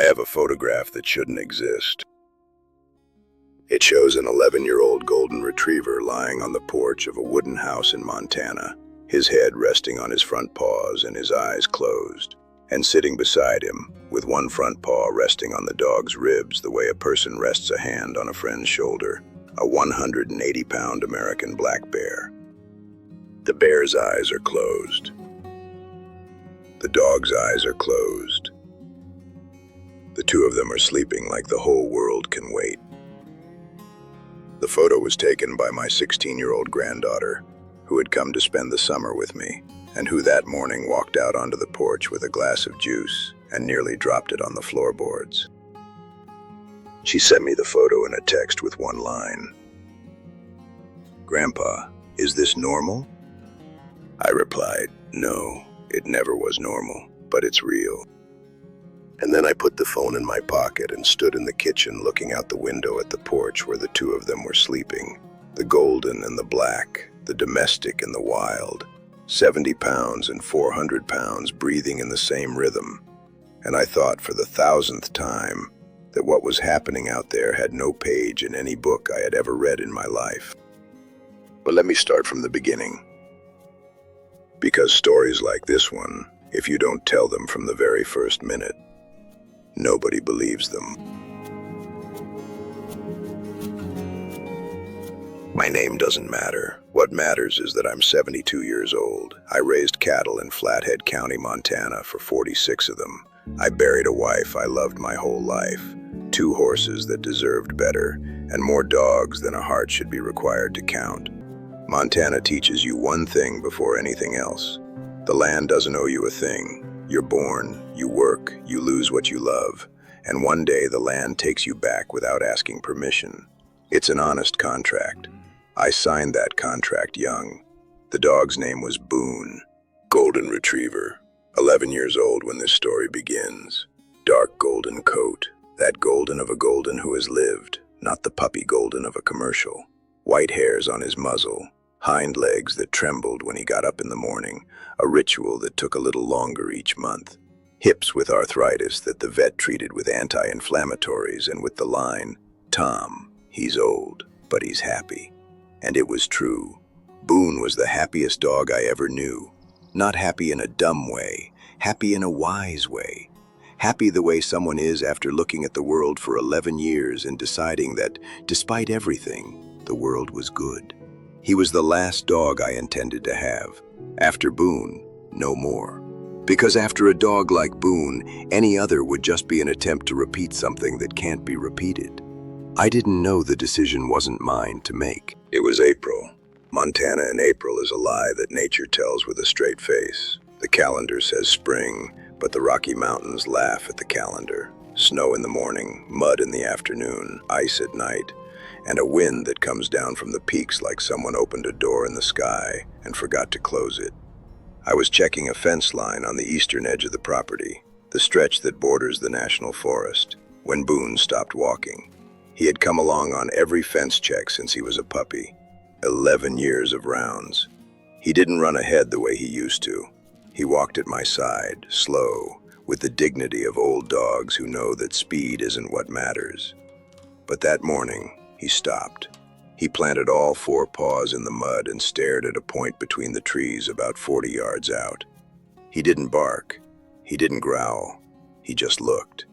have a photograph that shouldn't exist. It shows an 11-year-old golden retriever lying on the porch of a wooden house in Montana, his head resting on his front paws and his eyes closed, and sitting beside him, with one front paw resting on the dog's ribs the way a person rests a hand on a friend's shoulder, a 180-pound American black bear. The bear's eyes are closed. The dog's eyes are closed. The two of them are sleeping like the whole world can wait. The photo was taken by my 16-year-old granddaughter, who had come to spend the summer with me, and who that morning walked out onto the porch with a glass of juice and nearly dropped it on the floorboards. She sent me the photo in a text with one line. "Grandpa, is this normal?" I replied, "No, it never was normal, but it's real." And then I put the phone in my pocket and stood in the kitchen looking out the window at the porch where the two of them were sleeping, the golden and the black, the domestic and the wild, 70 pounds and 400 pounds breathing in the same rhythm. And I thought for the 1,000th time that what was happening out there had no page in any book I had ever read in my life. But let me start from the beginning. Because stories like this one, if you don't tell them from the very first minute, nobody believes them. My name doesn't matter. What matters is that I'm 72 years old. I raised cattle in Flathead County, Montana for 46 of them. I buried a wife I loved my whole life, 2 horses that deserved better, and more dogs than a heart should be required to count. Montana teaches you one thing before anything else. The land doesn't owe you a thing. You're born, you work, you lose what you love, and one day the land takes you back without asking permission. It's an honest contract. I signed that contract young. The dog's name was Boone. Golden retriever, 11 years old when this story begins. Dark golden coat, that golden of a golden who has lived, not the puppy golden of a commercial. White hairs on his muzzle, hind legs that trembled when he got up in the morning, a ritual that took a little longer each month. Hips with arthritis that the vet treated with anti-inflammatories and with the line, "Tom, he's old, but he's happy." And it was true. Boone was the happiest dog I ever knew. Not happy in a dumb way, happy in a wise way. Happy the way someone is after looking at the world for 11 years and deciding that, despite everything, the world was good. He was the last dog I intended to have. After Boone, no more. Because after a dog like Boone, any other would just be an attempt to repeat something that can't be repeated. I didn't know the decision wasn't mine to make. It was April. Montana in April is a lie that nature tells with a straight face. The calendar says spring, but the Rocky Mountains laugh at the calendar. Snow in the morning, mud in the afternoon, ice at night, and a wind that comes down from the peaks like someone opened a door in the sky and forgot to close it. I was checking a fence line on the eastern edge of the property, the stretch that borders the national forest, when Boone stopped walking. He had come along on every fence check since he was a puppy. 11 years of rounds. He didn't run ahead the way he used to. He walked at my side, slow, with the dignity of old dogs who know that speed isn't what matters. But that morning, he stopped. He planted all 4 paws in the mud and stared at a point between the trees about 40 yards out. He didn't bark. He didn't growl. He just looked.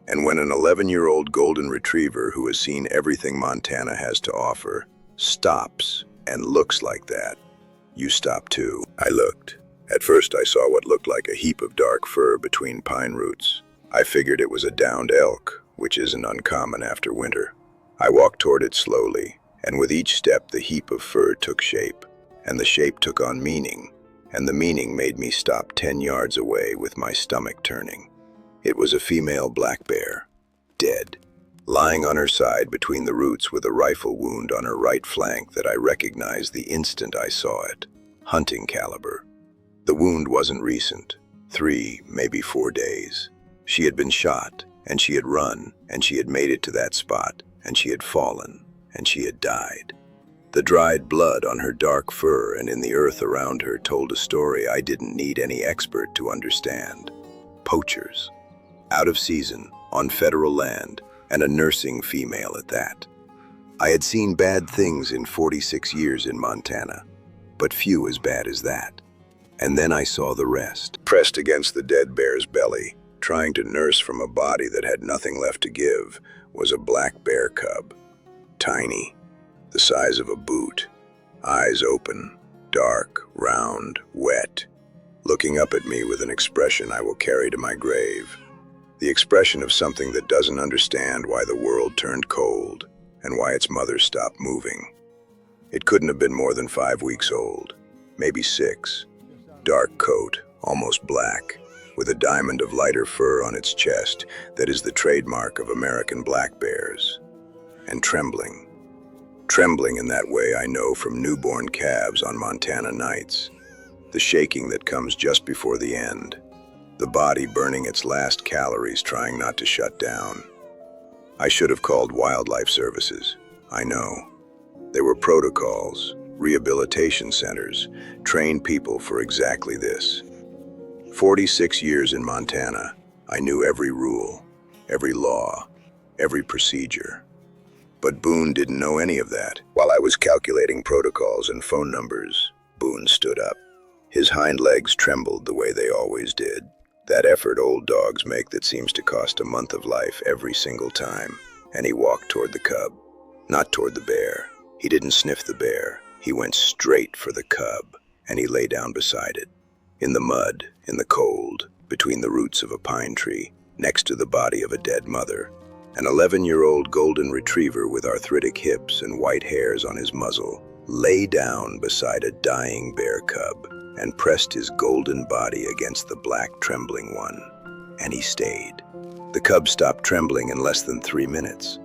And when an 11-year-old golden retriever who has seen everything Montana has to offer stops and looks like that, you stop too. I looked. At first I saw what looked like a heap of dark fur between pine roots. I figured it was a downed elk, which isn't uncommon after winter. I walked toward it slowly, and with each step the heap of fur took shape, and the shape took on meaning, and the meaning made me stop 10 yards away with my stomach turning. It was a female black bear, dead, lying on her side between the roots with a rifle wound on her right flank that I recognized the instant I saw it, hunting caliber. The wound wasn't recent, 3, maybe 4 days. She had been shot, and she had run, and she had made it to that spot, and she had fallen, and she had died. The dried blood on her dark fur and in the earth around her told a story I didn't need any expert to understand. Poachers. Out of season, on federal land, and a nursing female at that. I had seen bad things in 46 years in Montana, but few as bad as that. And then I saw the rest. Pressed against the dead bear's belly, trying to nurse from a body that had nothing left to give, was a black bear cub. Tiny, the size of a boot, eyes open, dark, round, wet, looking up at me with an expression I will carry to my grave. The expression of something that doesn't understand why the world turned cold and why its mother stopped moving. It couldn't have been more than 5 weeks old, maybe 6. Dark coat, almost black, with a diamond of lighter fur on its chest that is the trademark of American black bears. And trembling. Trembling in that way I know from newborn calves on Montana nights. The shaking that comes just before the end. The body burning its last calories trying not to shut down. I should have called wildlife services, I know. There were protocols, rehabilitation centers, trained people for exactly this. 46 years in Montana, I knew every rule, every law, every procedure. But Boone didn't know any of that. While I was calculating protocols and phone numbers, Boone stood up. His hind legs trembled the way they always did. That effort old dogs make that seems to cost a month of life every single time. And he walked toward the cub, not toward the bear. He didn't sniff the bear. He went straight for the cub, and he lay down beside it. In the mud, in the cold, between the roots of a pine tree, next to the body of a dead mother. An 11-year-old golden retriever with arthritic hips and white hairs on his muzzle lay down beside a dying bear cub and pressed his golden body against the black trembling one. And he stayed. The cub stopped trembling in less than 3 minutes.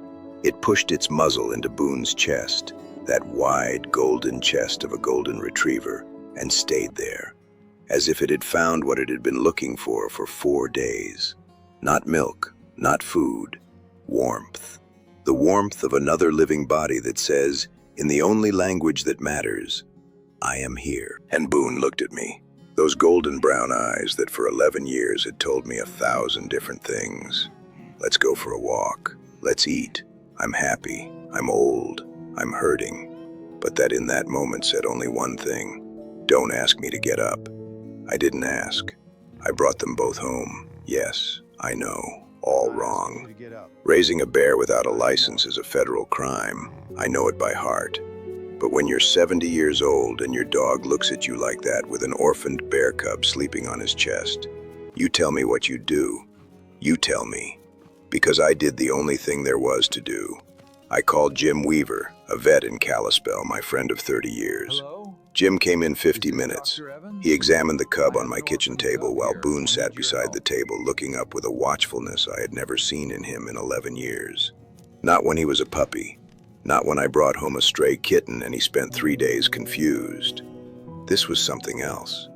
It pushed its muzzle into Boone's chest, that wide golden chest of a golden retriever, and stayed there, as if it had found what it had been looking for 4 days. Not milk, not food, warmth. The warmth of another living body that says, in the only language that matters, I am here. And Boone looked at me, those golden brown eyes that for 11 years had told me 1,000 different things. Let's go for a walk. Let's eat. I'm happy. I'm old. I'm hurting. But that in that moment said only one thing. Don't ask me to get up. I didn't ask. I brought them both home. Yes, I know. All wrong. Raising a bear without a license is a federal crime. I know it by heart. But when you're 70 years old and your dog looks at you like that with an orphaned bear cub sleeping on his chest, you tell me what you do. You tell me. Because I did the only thing there was to do. I called Jim Weaver, a vet in Kalispell, my friend of 30 years. Hello? Jim came in 50 minutes. He examined the cub on my kitchen table while Boone sat beside the table looking up with a watchfulness I had never seen in him in 11 years. Not when he was a puppy. Not when I brought home a stray kitten and he spent 3 days confused. This was something else.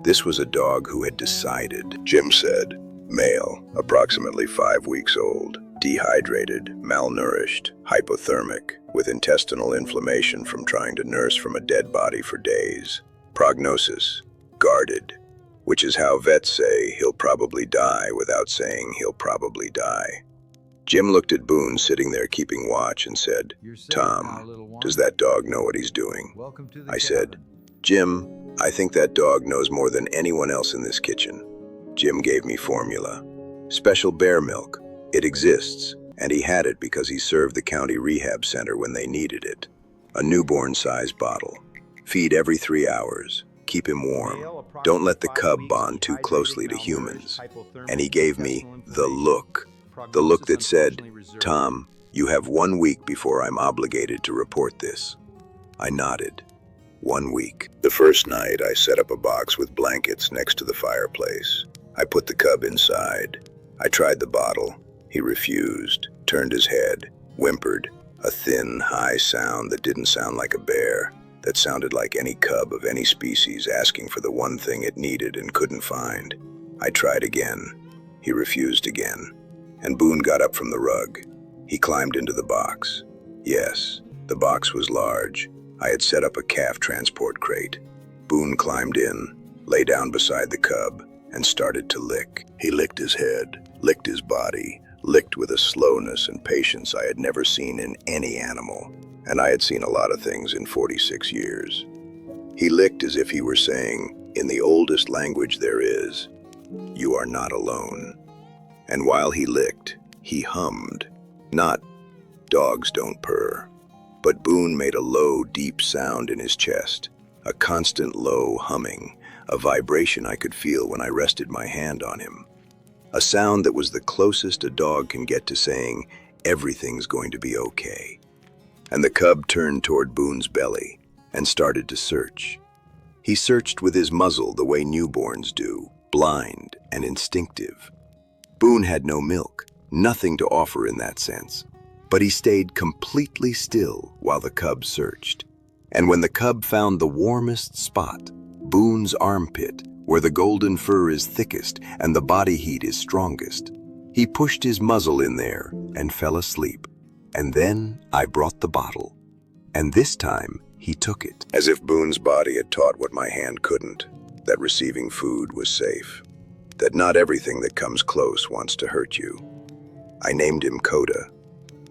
This was a dog who had decided. Jim said, male, approximately 5 weeks old, dehydrated, malnourished, hypothermic, with intestinal inflammation from trying to nurse from a dead body for days. Prognosis, guarded, which is how vets say he'll probably die without saying he'll probably die. Jim looked at Boone sitting there keeping watch and said, Tom, does that dog know what he's doing? I said, Jim, I think that dog knows more than anyone else in this kitchen. Jim gave me formula. Special bear milk. It exists, and he had it because he served the county rehab center when they needed it. A newborn-sized bottle. Feed every 3 hours. Keep him warm. Don't let the cub bond too closely to humans. And he gave me the look. The look that said, Tom, you have 1 week before I'm obligated to report this. I nodded. 1 week. The first night, I set up a box with blankets next to the fireplace. I put the cub inside. I tried the bottle. He refused, turned his head, whimpered, a thin, high sound that didn't sound like a bear, that sounded like any cub of any species asking for the one thing it needed and couldn't find. I tried again. He refused again. And Boone got up from the rug. He climbed into the box. Yes, the box was large. I had set up a calf transport crate. Boone climbed in, lay down beside the cub, and started to lick. He licked his head, licked his body, licked with a slowness and patience I had never seen in any animal, and I had seen a lot of things in 46 years. He licked as if he were saying, in the oldest language there is, "You are not alone." And while he licked, he hummed. Not "dogs don't purr," but Boone made a low, deep sound in his chest, a constant low humming, a vibration I could feel when I rested my hand on him. A sound that was the closest a dog can get to saying, "Everything's going to be okay." And the cub turned toward Boone's belly and started to search. He searched with his muzzle the way newborns do, blind and instinctive. Boone had no milk, nothing to offer in that sense, but he stayed completely still while the cub searched. And when the cub found the warmest spot, Boone's armpit, where the golden fur is thickest and the body heat is strongest, he pushed his muzzle in there and fell asleep. And then I brought the bottle, and this time he took it. As if Boone's body had taught what my hand couldn't, that receiving food was safe, that not everything that comes close wants to hurt you. I named him Coda,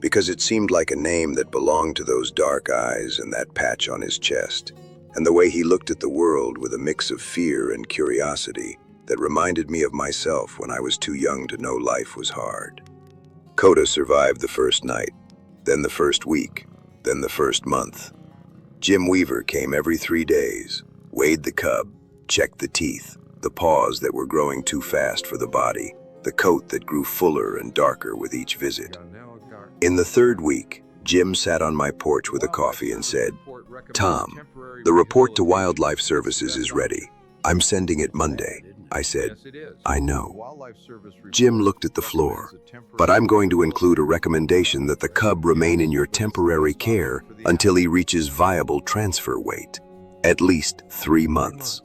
because it seemed like a name that belonged to those dark eyes and that patch on his chest, and the way he looked at the world with a mix of fear and curiosity that reminded me of myself when I was too young to know life was hard. Coda survived the first night, then the first week, then the first month. Jim Weaver came every 3 days, weighed the cub, checked the teeth, the paws that were growing too fast for the body, the coat that grew fuller and darker with each visit. In the 3rd week, Jim sat on my porch with a coffee and said, "Tom, the report to Wildlife Services is ready. I'm sending it Monday." I said, "I know." Jim looked at the floor, "But I'm going to include a recommendation that the cub remain in your temporary care until he reaches viable transfer weight, at least 3 months."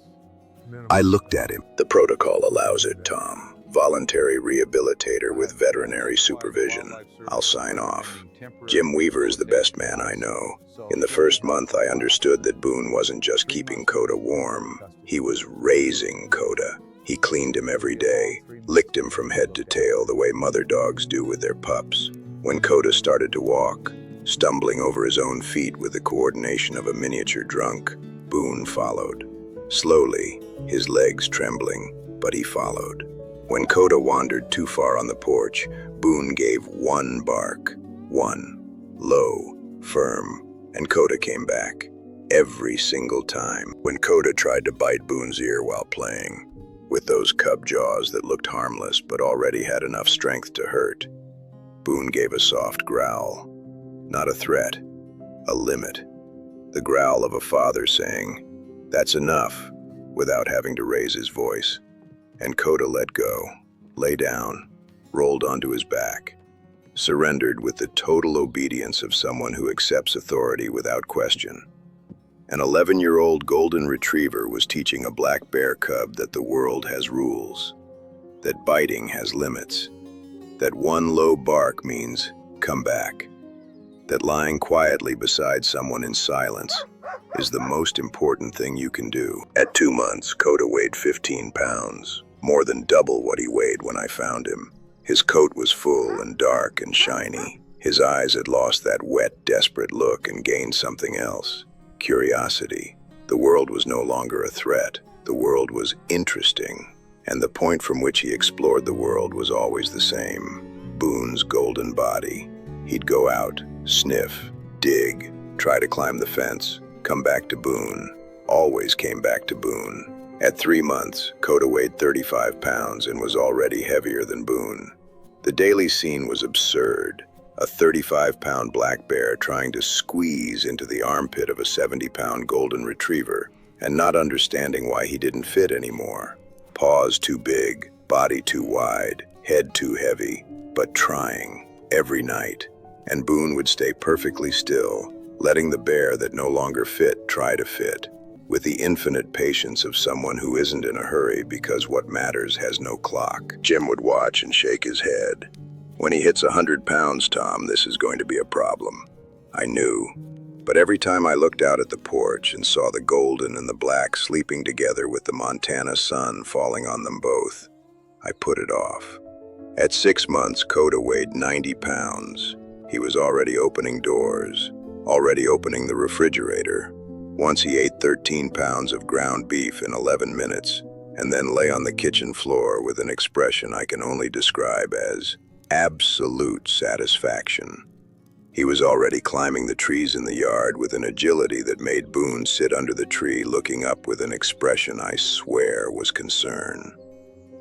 I looked at him. "The protocol allows it, Tom. Voluntary rehabilitator with veterinary supervision. I'll sign off. Jim Weaver is the best man I know. In the first month, I understood that Boone wasn't just keeping Coda warm. He was raising Coda. He cleaned him every day, licked him from head to tail the way mother dogs do with their pups. When Coda started to walk, stumbling over his own feet with the coordination of a miniature drunk, Boone followed. Slowly, his legs trembling, but he followed. When Coda wandered too far on the porch, Boone gave one bark, one, low, firm, and Coda came back. Every single time. When Coda tried to bite Boone's ear while playing, with those cub jaws that looked harmless but already had enough strength to hurt, Boone gave a soft growl. Not a threat, a limit. The growl of a father saying, "That's enough," without having to raise his voice. And Coda let go, lay down, rolled onto his back, surrendered with the total obedience of someone who accepts authority without question. An 11-year-old golden retriever was teaching a black bear cub that the world has rules, that biting has limits, that one low bark means come back, that lying quietly beside someone in silence is the most important thing you can do. At 2 months, Coda weighed 15 pounds, more than double what he weighed when I found him. His coat was full and dark and shiny. His eyes had lost that wet, desperate look and gained something else. Curiosity. The world was no longer a threat. The world was interesting, and the point from which he explored the world was always the same: Boone's golden body. He'd go out, sniff, dig, try to climb the fence, come back to Boone, always came back to Boone. At 3 months, Coda weighed 35 pounds and was already heavier than Boone. The daily scene was absurd. A 35-pound black bear trying to squeeze into the armpit of a 70-pound golden retriever and not understanding why he didn't fit anymore. Paws too big, body too wide, head too heavy, but trying every night. And Boone would stay perfectly still, letting the bear that no longer fit try to fit, with the infinite patience of someone who isn't in a hurry because what matters has no clock. Jim would watch and shake his head. "When he hits 100 pounds, Tom, this is going to be a problem." I knew, but every time I looked out at the porch and saw the golden and the black sleeping together with the Montana sun falling on them both, I put it off. At 6 months, Coda weighed 90 pounds. He was already opening doors, already opening the refrigerator. Once he ate 13 pounds of ground beef in 11 minutes, and then lay on the kitchen floor with an expression I can only describe as absolute satisfaction. He was already climbing the trees in the yard with an agility that made Boone sit under the tree looking up with an expression I swear was concern.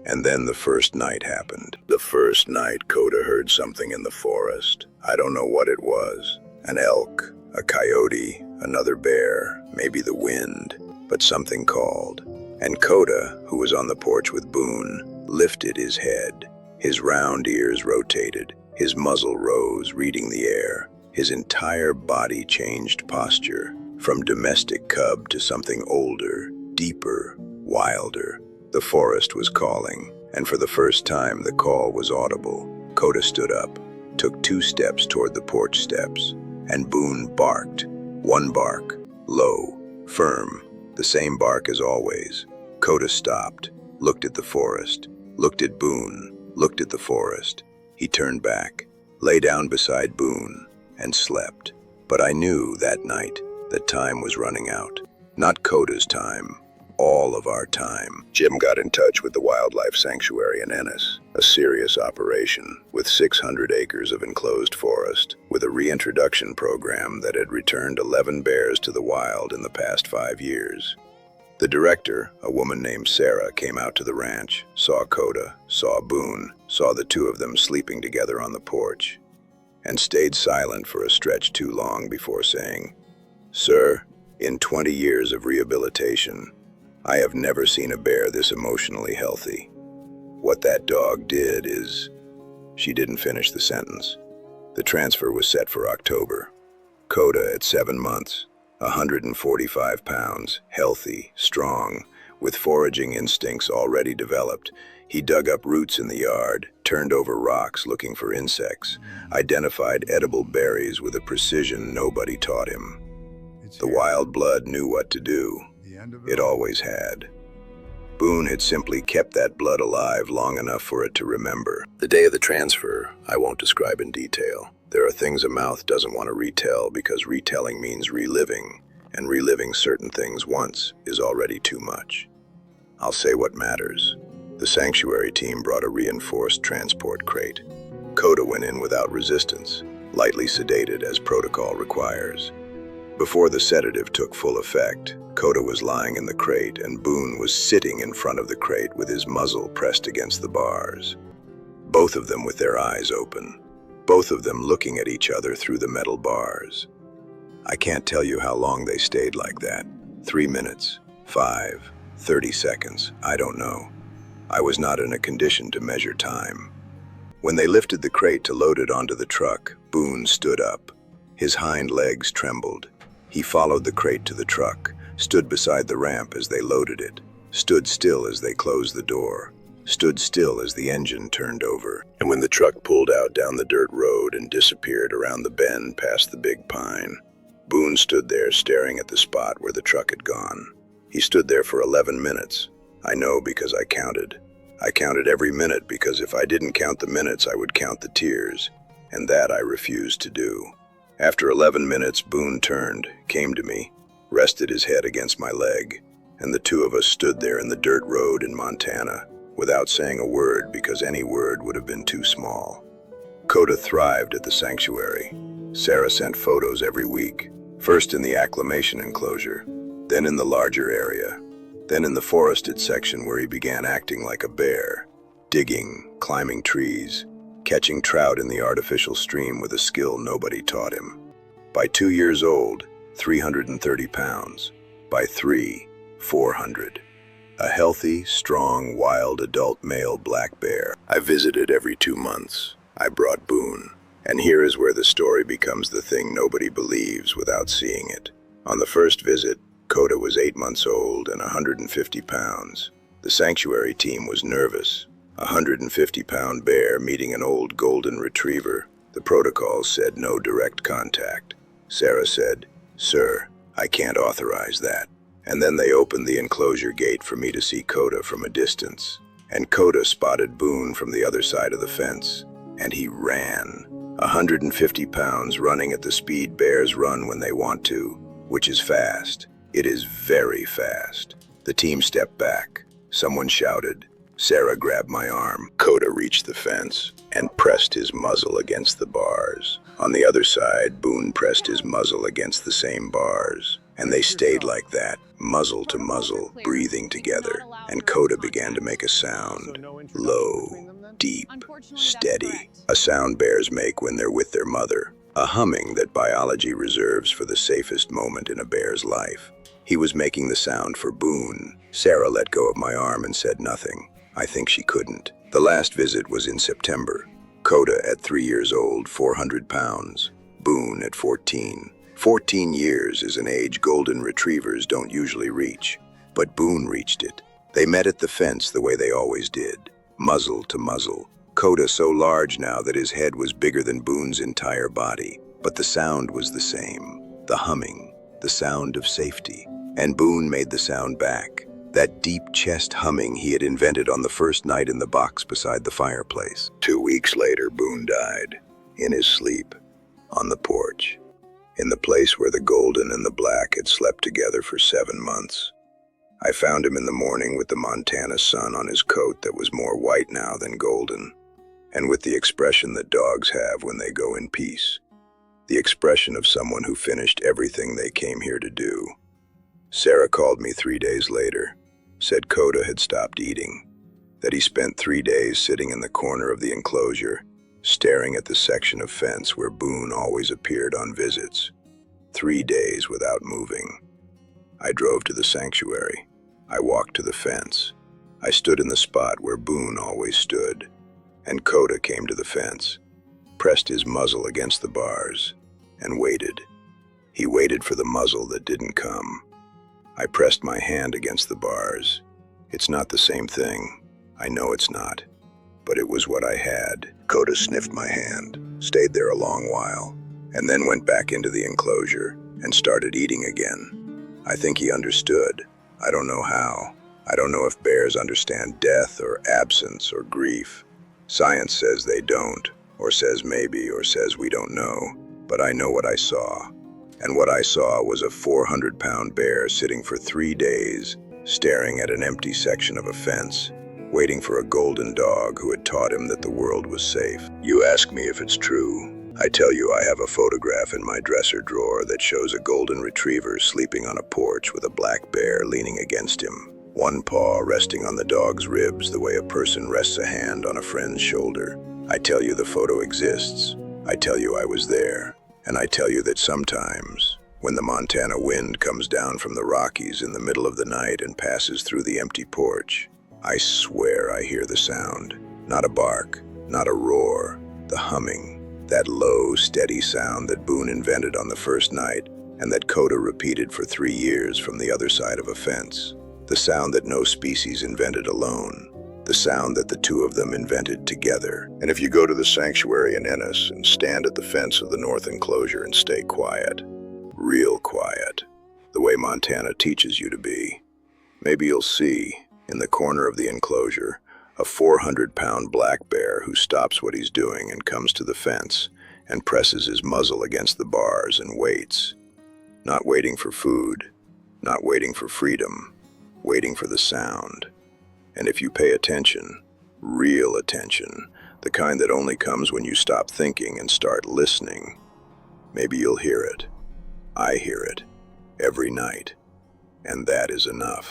And then the first night happened. The first night Coda heard something in the forest. I don't know what it was. An elk, a coyote, another bear, maybe the wind, but something called. And Coda, who was on the porch with Boone, lifted his head. His round ears rotated. His muzzle rose, reading the air. His entire body changed posture, from domestic cub to something older, deeper, wilder. The forest was calling, and for the first time the call was audible. Coda stood up, took 2 steps toward the porch steps, and Boone barked. One bark, low, firm, the same bark as always. Coda stopped, looked at the forest, looked at Boone, looked at the forest. He turned back, lay down beside Boone, and slept. But I knew that night that time was running out. Not Coda's time, all of our time. Jim got in touch with the wildlife sanctuary in Ennis, a serious operation with 600 acres of enclosed forest, with a reintroduction program that had returned 11 bears to the wild in the past 5 years. The director, a woman named Sarah, came out to the ranch, saw Coda, saw Boone, saw the 2 of them sleeping together on the porch, and stayed silent for a stretch too long before saying, "Sir, in 20 years of rehabilitation, I have never seen a bear this emotionally healthy. What that dog did is..." She didn't finish the sentence. The transfer was set for October. Coda at 7 months. 145 pounds, healthy, strong, with foraging instincts already developed. He dug up roots in the yard, turned over rocks looking for insects, identified edible berries with a precision nobody taught him. The wild blood knew what to do. It always had. Boone had simply kept that blood alive long enough for it to remember. The day of the transfer, I won't describe in detail. There are things a mouth doesn't want to retell because retelling means reliving, and reliving certain things once is already too much. I'll say what matters. The sanctuary team brought a reinforced transport crate. Coda went in without resistance, lightly sedated as protocol requires. Before the sedative took full effect, Coda was lying in the crate and Boone was sitting in front of the crate with his muzzle pressed against the bars. Both of them with their eyes open. Both of them looking at each other through the metal bars. I can't tell you how long they stayed like that. 3 minutes, 5, 30 seconds, I don't know. I was not in a condition to measure time. When they lifted the crate to load it onto the truck, Boone stood up. His hind legs trembled. He followed the crate to the truck, stood beside the ramp as they loaded it, stood still as they closed the door, stood still as the engine turned over. And when the truck pulled out down the dirt road and disappeared around the bend past the big pine, Boone stood there staring at the spot where the truck had gone. He stood there for 11 minutes. I know because I counted. I counted every minute because if I didn't count the minutes, I would count the tears, and that I refused to do. After 11 minutes, Boone turned, came to me, rested his head against my leg, and the 2 of us stood there in the dirt road in Montana, without saying a word because any word would have been too small. Coda thrived at the sanctuary. Sarah sent photos every week, first in the acclimation enclosure, then in the larger area, then in the forested section where he began acting like a bear, digging, climbing trees, catching trout in the artificial stream with a skill nobody taught him. By 2 years old, 330 pounds. By 3, 400. A healthy, strong, wild adult male black bear. I visited every 2 months. I brought Boone. And here is where the story becomes the thing nobody believes without seeing it. On the first visit, Coda was 8 months old and 150 pounds. The sanctuary team was nervous. A 150-pound bear meeting an old golden retriever. The protocols said no direct contact. Sarah said, "Sir, I can't authorize that." And then they opened the enclosure gate for me to see Coda from a distance. And Coda spotted Boone from the other side of the fence, and he ran. 150 pounds running at the speed bears run when they want to, which is fast. It is very fast. The team stepped back. Someone shouted. Sarah grabbed my arm. Coda reached the fence and pressed his muzzle against the bars. On the other side, Boone pressed his muzzle against the same bars. And they stayed like that, muzzle to muzzle, breathing together. And Coda began to make a sound. Low, deep, steady. A sound bears make when they're with their mother. A humming that biology reserves for the safest moment in a bear's life. He was making the sound for Boone. Sarah let go of my arm and said nothing. I think she couldn't. The last visit was in September. Coda at 3 years old, 400 pounds. Boone at 14. 14 years is an age golden retrievers don't usually reach. But Boone reached it. They met at the fence the way they always did. Muzzle to muzzle. Coda so large now that his head was bigger than Boone's entire body. But the sound was the same. The humming. The sound of safety. And Boone made the sound back. That deep chest humming he had invented on the first night in the box beside the fireplace. 2 weeks later, Boone died. In his sleep. On the porch. In the place where the golden and the black had slept together for 7 months. I found him in the morning with the Montana sun on his coat that was more white now than golden. And with the expression that dogs have when they go in peace. The expression of someone who finished everything they came here to do. Sarah called me 3 days later. Said Coda had stopped eating, that he spent 3 days sitting in the corner of the enclosure, staring at the section of fence where Boone always appeared on visits. 3 days without moving. I drove to the sanctuary. I walked to the fence. I stood in the spot where Boone always stood, and Coda came to the fence, pressed his muzzle against the bars, and waited. He waited for the muzzle that didn't come. I pressed my hand against the bars. It's not the same thing. I know it's not. But it was what I had. Coda sniffed my hand, stayed there a long while, and then went back into the enclosure and started eating again. I think he understood. I don't know how. I don't know if bears understand death or absence or grief. Science says they don't, or says maybe, or says we don't know. But I know what I saw. And what I saw was a 400-pound bear sitting for 3 days, staring at an empty section of a fence, waiting for a golden dog who had taught him that the world was safe. You ask me if it's true. I tell you I have a photograph in my dresser drawer that shows a golden retriever sleeping on a porch with a black bear leaning against him, one paw resting on the dog's ribs the way a person rests a hand on a friend's shoulder. I tell you the photo exists. I tell you I was there. And I tell you that sometimes, when the Montana wind comes down from the Rockies in the middle of the night and passes through the empty porch, I swear I hear the sound. Not a bark, not a roar, the humming, that low, steady sound that Boone invented on the first night and that Coda repeated for 3 years from the other side of a fence. The sound that no species invented alone. The sound that the two of them invented together. And if you go to the sanctuary in Ennis and stand at the fence of the north enclosure and stay quiet, real quiet, the way Montana teaches you to be, maybe you'll see, in the corner of the enclosure, a 400-pound black bear who stops what he's doing and comes to the fence and presses his muzzle against the bars and waits. Not waiting for food, not waiting for freedom, waiting for the sound. And if you pay attention, real attention, the kind that only comes when you stop thinking and start listening, maybe you'll hear it. I hear it every night, and that is enough.